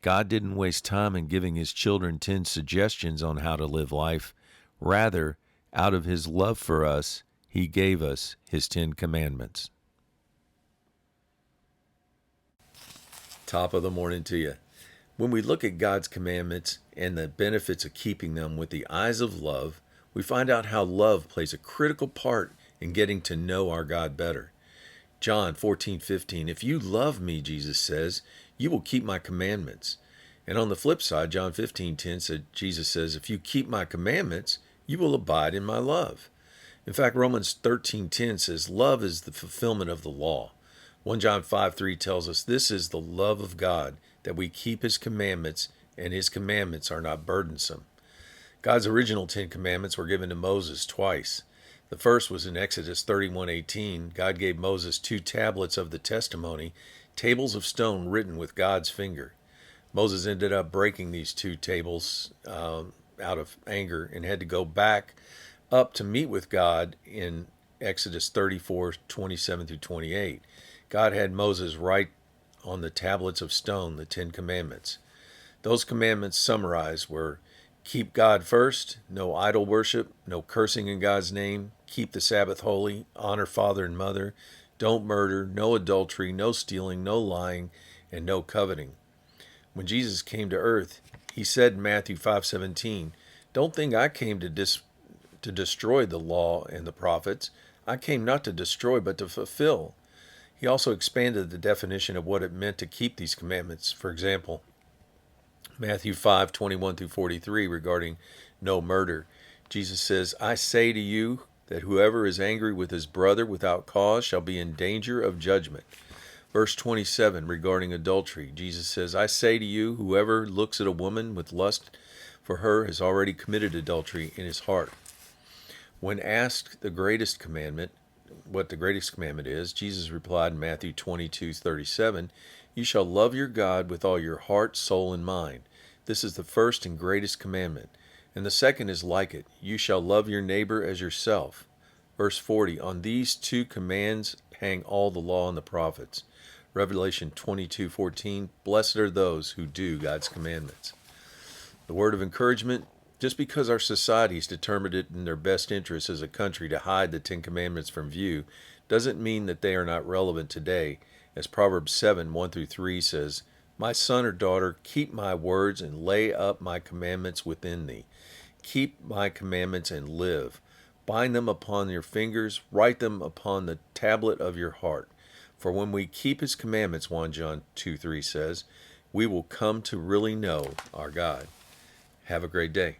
God didn't waste time in giving his children 10 suggestions on how to live life. Rather, out of his love for us, he gave us his 10 commandments. Top of the morning to you. When we look at God's commandments and the benefits of keeping them with the eyes of love, we find out how love plays a critical part in getting to know our God better. John 14:15, if you love me, Jesus says, you will keep my commandments. And on the flip side, John 15:10 Jesus says, if you keep my commandments, you will abide in my love. In fact, Romans 13:10 says, love is the fulfillment of the law. 1 John 5:3 tells us, this is the love of God, that we keep his commandments, and his commandments are not burdensome. God's original 10 commandments were given to Moses twice. The first was in Exodus 31:18. God gave Moses 2 tablets of the testimony, tables of stone written with God's finger. Moses ended up breaking these 2 tables out of anger and had to go back up to meet with God in Exodus 34:27-28. God had Moses write on the tablets of stone the 10 commandments. Those commandments summarized were: keep God first, no idol worship, no cursing in God's name, keep the Sabbath holy, honor father and mother, don't murder, no adultery, no stealing, no lying, and no coveting. When Jesus came to earth, he said in Matthew 5:17, don't think I came to destroy the law and the prophets. I came not to destroy, but to fulfill. He also expanded the definition of what it meant to keep these commandments. For example, Matthew 5:21-43 regarding no murder. Jesus says, I say to you that whoever is angry with his brother without cause shall be in danger of judgment. Verse 27 regarding adultery. Jesus says, I say to you, whoever looks at a woman with lust for her has already committed adultery in his heart. When asked what the greatest commandment is, Jesus replied in Matthew 22:37, you shall love your God with all your heart, soul, and mind. This is the first and greatest commandment. And the second is like it. You shall love your neighbor as yourself. Verse 40, on these 2 commands hang all the law and the prophets. Revelation 22:14, blessed are those who do God's commandments. The word of encouragement: just because our societies determined it in their best interest as a country to hide the 10 commandments from view doesn't mean that they are not relevant today. As Proverbs 7:1-3 says, my son or daughter, keep my words and lay up my commandments within thee. Keep my commandments and live. Bind them upon your fingers, write them upon the tablet of your heart. For when we keep his commandments, 1 John 2:3 says, we will come to really know our God. Have a great day.